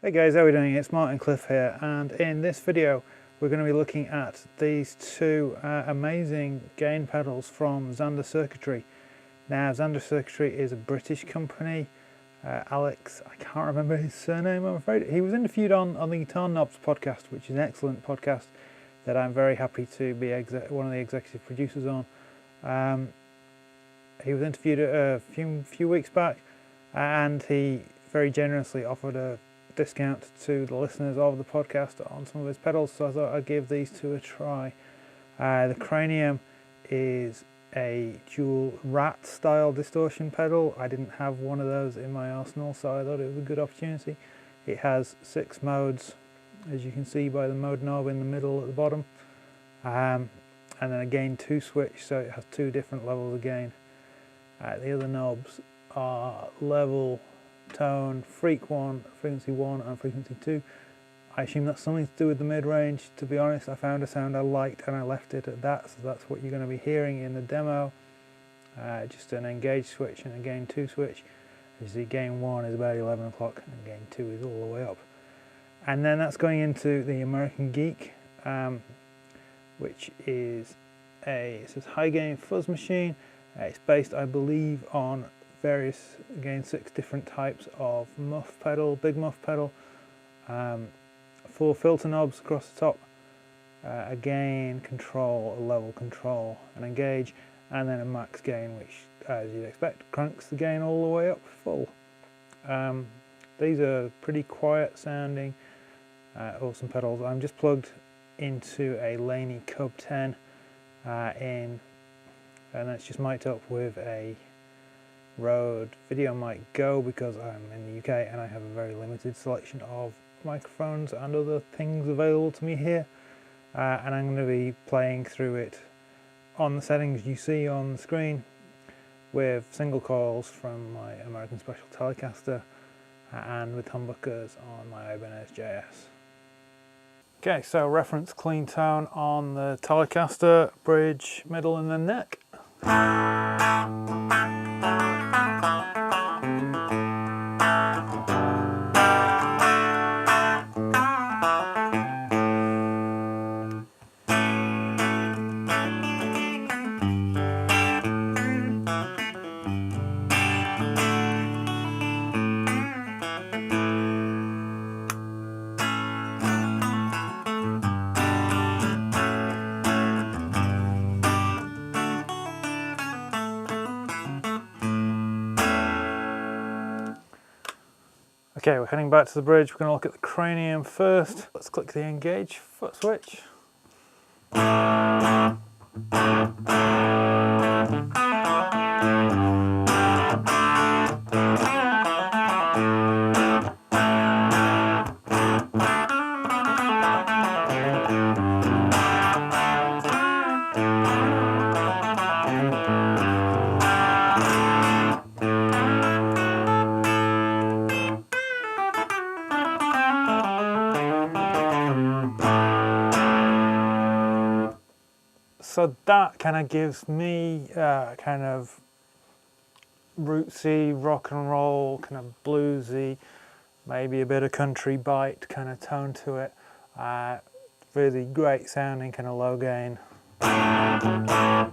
Hey guys, how are we doing? It's Martin Cliffe here, and in this video we're going to be looking at these two amazing gain pedals from Zander Circuitry. Now, Zander Circuitry is a British company. Alex, I can't remember his surname, I'm afraid. He was interviewed on the Guitar Knobs podcast, which is an excellent podcast that I'm very happy to be one of the executive producers on. He was interviewed a few weeks back, and he very generously offered a discount to the listeners of the podcast on some of his pedals, so I thought I'd give these two a try. The Cranium is a dual rat style distortion pedal. I didn't have one of those in my arsenal, so I thought it was a good opportunity. It has 6 modes, as you can see by the mode knob in the middle at the bottom, and then a gain 2 switch, so it has 2 different levels of gain. The other knobs are level, tone, frequency 1 and frequency 2. I assume that's something to do with the mid-range. To be honest, I found a sound I liked and I left it at that, so that's what you're going to be hearing in the demo. Just an engage switch and a gain 2 switch. As you see, gain 1 is about 11 o'clock and gain 2 is all the way up. And then that's going into the American Geek, which is it says high gain fuzz machine. It's based, I believe, on various, again, 6 different types of muff pedal, big muff pedal, 4 filter knobs across the top, a gain control, a level control, an engage, and then a max gain, which, as you'd expect, cranks the gain all the way up full. These are pretty quiet sounding, awesome pedals. I'm just plugged into a Laney Cub 10 and that's just mic'd up with a Rode Video Mic Go, because I'm in the UK and I have a very limited selection of microphones and other things available to me here, and I'm going to be playing through it on the settings you see on the screen with single coils from my American Special Telecaster and with humbuckers on my Ibanez JS. Okay, so reference clean tone on the Telecaster, bridge, middle and then neck. Okay, we're heading back to the bridge. We're going to look at the Cranium first. Let's click the engage foot switch. So that kind of gives me kind of rootsy, rock and roll, kind of bluesy, maybe a bit of country bite kind of tone to it. Really great sounding, kind of low gain. Yeah,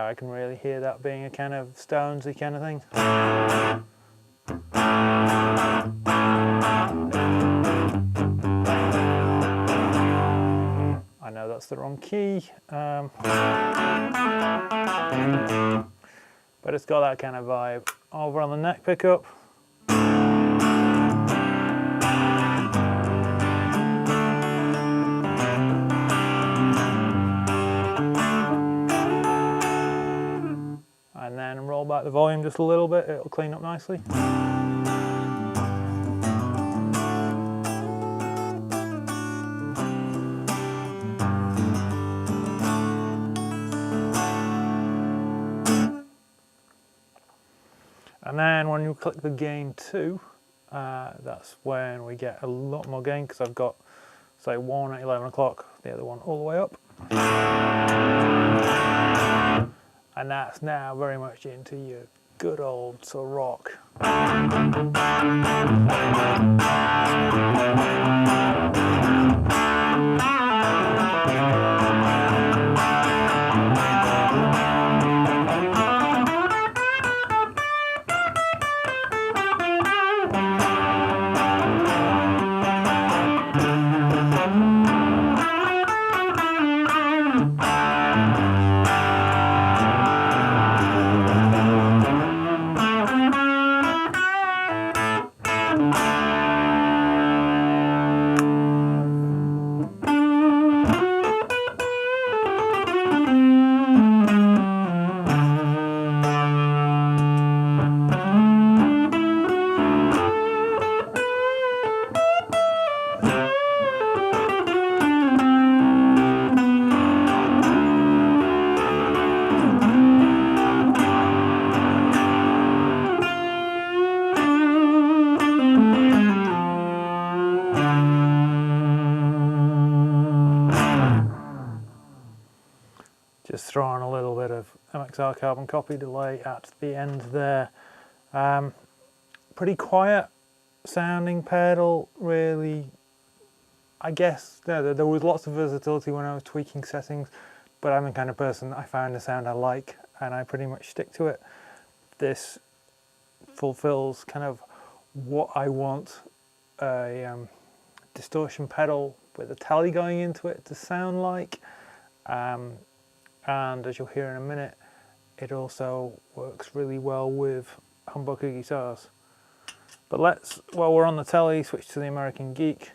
I can really hear that being a kind of Stonesy kind of thing. I know that's the wrong key, but it's got that kind of vibe. Over on the neck pickup, and then roll back the volume just a little bit, it'll clean up nicely. And then when you click the gain 2, that's when we get a lot more gain, because I've got, say, one at 11 o'clock, the other one all the way up. And that's now very much into your good old rock. throw on a little bit of MXR carbon copy delay at the end there. Pretty quiet sounding pedal, really. I guess there was lots of versatility when I was tweaking settings, but I'm the kind of person, I find the sound I like and I pretty much stick to it. This fulfills kind of what I want a distortion pedal with a tele going into it to sound like, and as you'll hear in a minute, it also works really well with humbucker guitars. But let's, while we're on the telly, switch to the American Geek.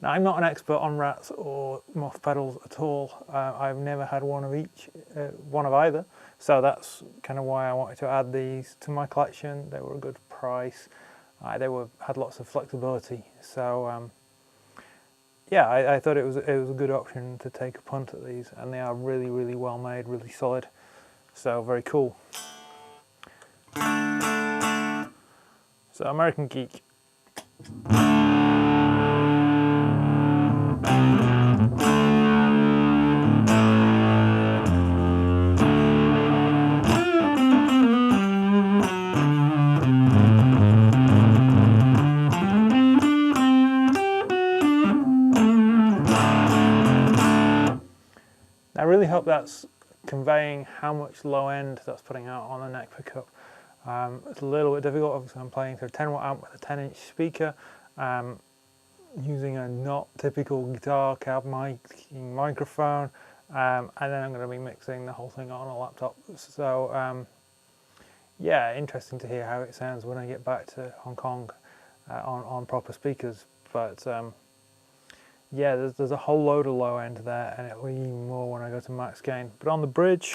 Now, I'm not an expert on rats or moth pedals at all. I've never had one of either, so that's kind of why I wanted to add these to my collection. They were a good price. They had lots of flexibility, so yeah, I thought it was a good option to take a punt at these, and they are really, really well made, really solid. So very cool. So American Geek. I really hope that's conveying how much low end that's putting out on the neck pickup. It's a little bit difficult, obviously I'm playing through a 10 watt amp with a 10-inch speaker, using a not typical guitar cab microphone, and then I'm going to be mixing the whole thing on a laptop. So yeah, interesting to hear how it sounds when I get back to Hong Kong on proper speakers. But yeah, there's a whole load of low end there, and it'll be even more when I go to max gain. But on the bridge,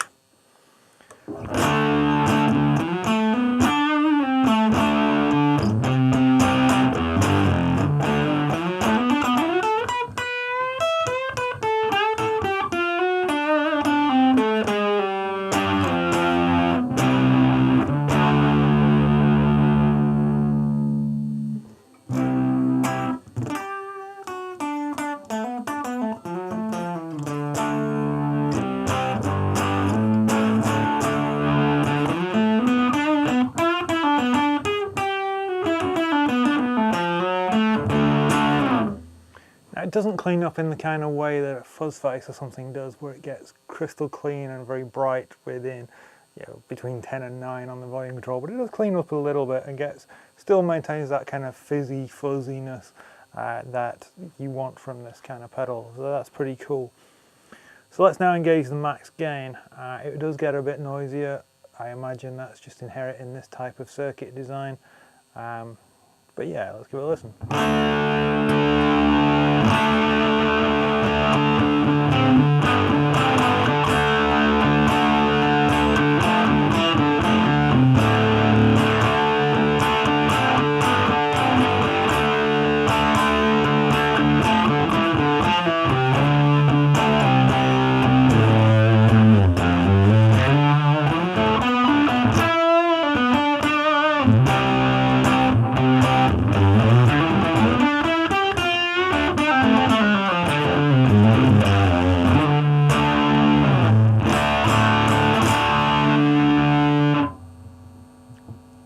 it doesn't clean up in the kind of way that a fuzz face or something does, where it gets crystal clean and very bright within, you know, between 10 and 9 on the volume control, but it does clean up a little bit and still maintains that kind of fizzy fuzziness that you want from this kind of pedal. So that's pretty cool. So let's now engage the max gain. It does get a bit noisier. I imagine that's just inherent in this type of circuit design. But yeah, let's give it a listen.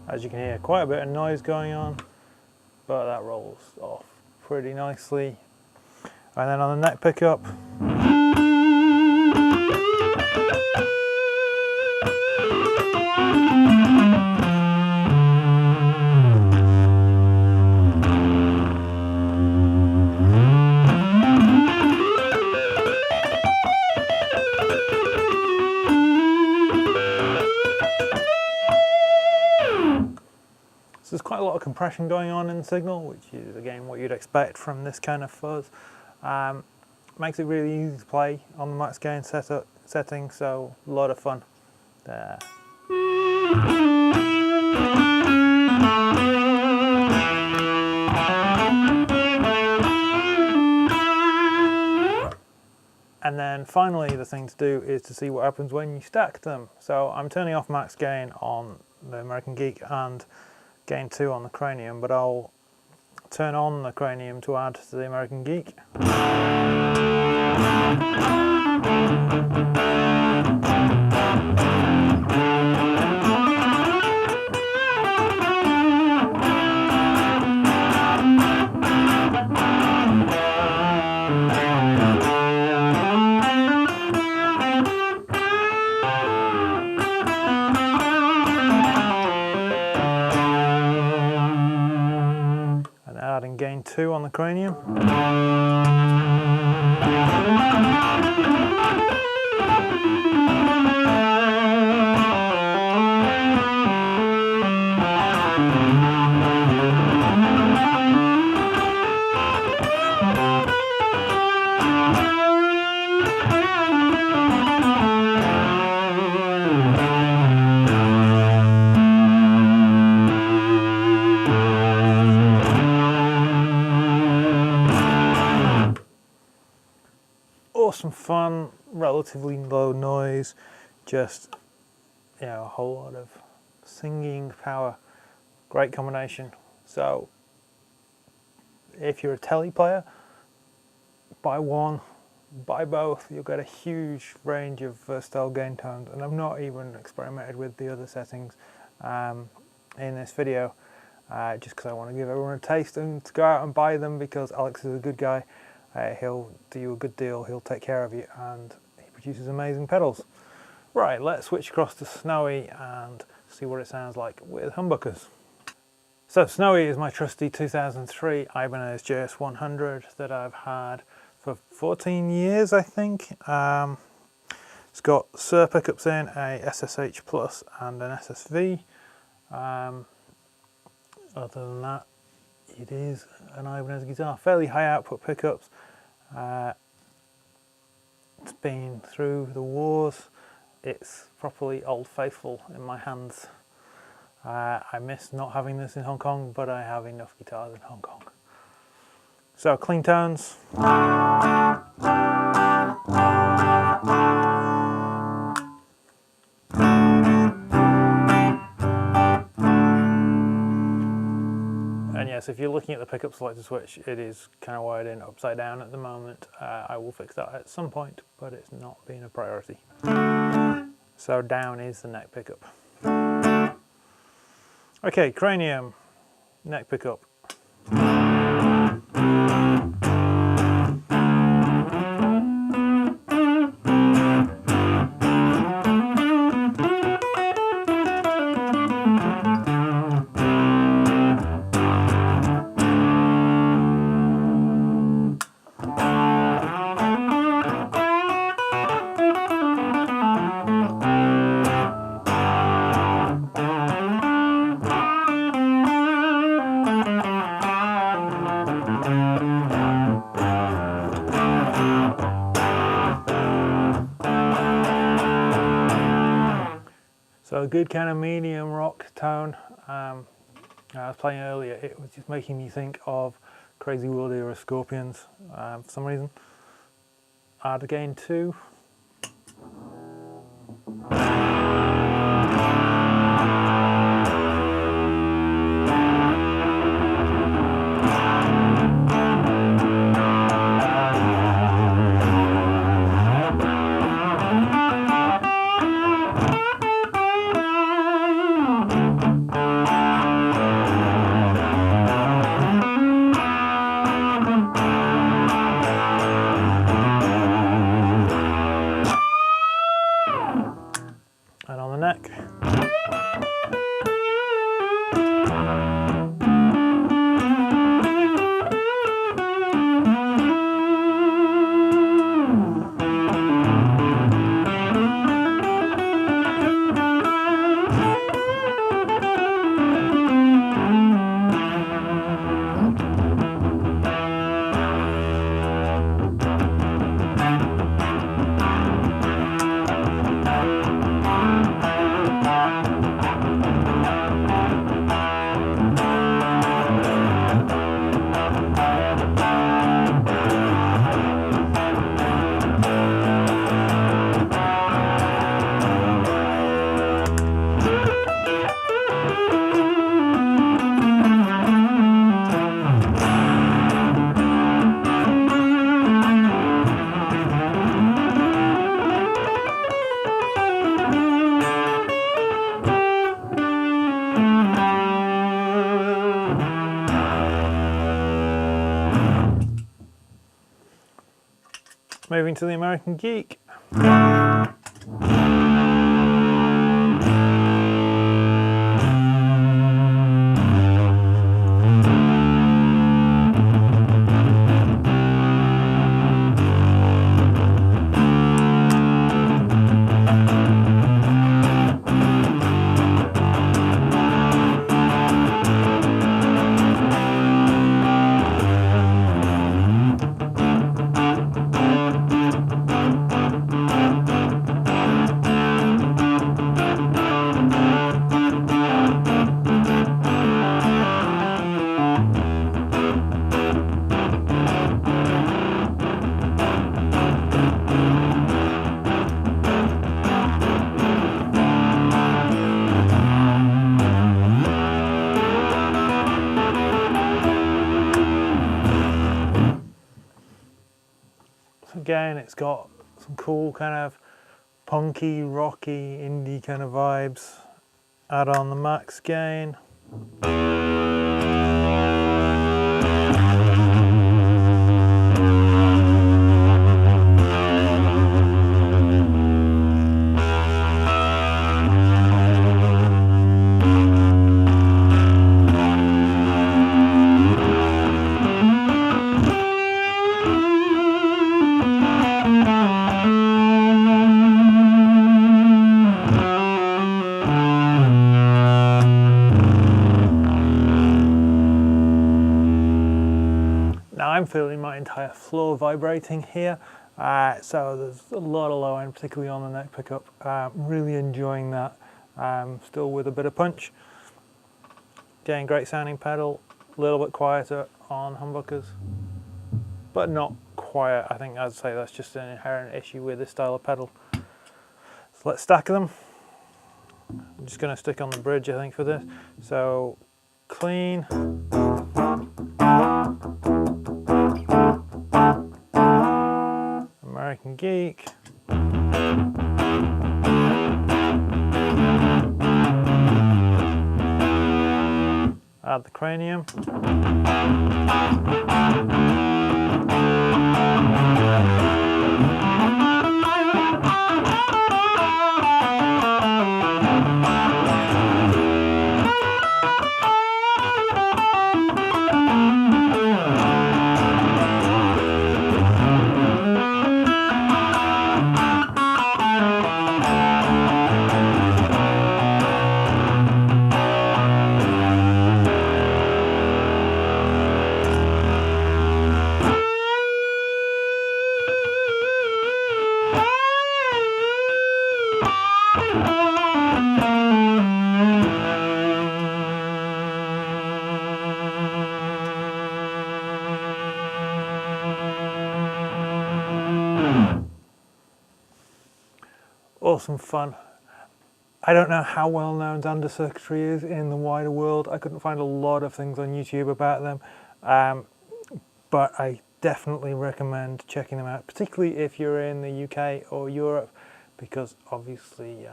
As you can hear, quite a bit of noise going on, but that rolls off pretty nicely. And then on the neck pickup, so there's quite a lot of compression going on in the signal, which is again what you'd expect from this kind of fuzz. Makes it really easy to play on the max gain setting, so a lot of fun there. And then finally the thing to do is to see what happens when you stack them. So I'm turning off max gain on the American Geek and gain 2 on the Cranium, but I'll turn on the Cranium to add to the American Geek. gain 2 on the Cranium. Awesome fun, relatively low noise, just, you know, a whole lot of singing power. Great combination. So if you're a telly player, buy one, buy both. You'll get a huge range of versatile gain tones, and I've not even experimented with the other settings in this video, just because I want to give everyone a taste and to go out and buy them, because Alex is a good guy. He'll do you a good deal, he'll take care of you, and he produces amazing pedals. Right, let's switch across to Snowy and see what it sounds like with humbuckers. So Snowy is my trusty 2003 Ibanez JS100 that I've had for 14 years, I think. It's got Sir pickups in, a SSH Plus and an SSV. Other than that, it is an Ibanez guitar. Fairly high output pickups. It's been through the wars. It's properly old faithful in my hands. I miss not having this in Hong Kong, but I have enough guitars in Hong Kong. So clean tones. And yes, if you're looking at the pickup selector switch, it is kind of wired in upside down at the moment. I will fix that at some point, but it's not been a priority. So down is the neck pickup. Okay, Cranium, neck pickup. So a good kind of medium rock tone. I was playing earlier, it was just making me think of Crazy World era Scorpions for some reason. Add a gain 2. And on the neck. Moving to the American Geek. gain. It's got some cool kind of punky, rocky, indie kind of vibes. Add on the max gain. Now I'm feeling my entire floor vibrating here, so there's a lot of low end, particularly on the neck pickup. Really enjoying that, still with a bit of punch. Again, great sounding pedal, a little bit quieter on humbuckers, but not quiet. I think I'd say that's just an inherent issue with this style of pedal. So let's stack them. I'm just going to stick on the bridge, I think, for this. So clean. American Geek. Add the Cranium. Awesome fun. I don't know how well known Zander Circuitry is in the wider world. I couldn't find a lot of things on YouTube about them, but I definitely recommend checking them out, particularly if you're in the UK or Europe, because obviously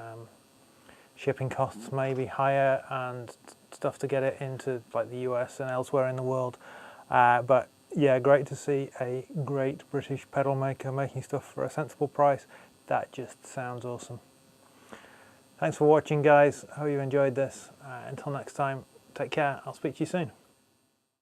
shipping costs may be higher and stuff to get it into like the US and elsewhere in the world. But yeah, great to see a great British pedal maker making stuff for a sensible price. That just sounds awesome. Thanks for watching, guys. I hope you enjoyed this. Until next time, take care. I'll speak to you soon.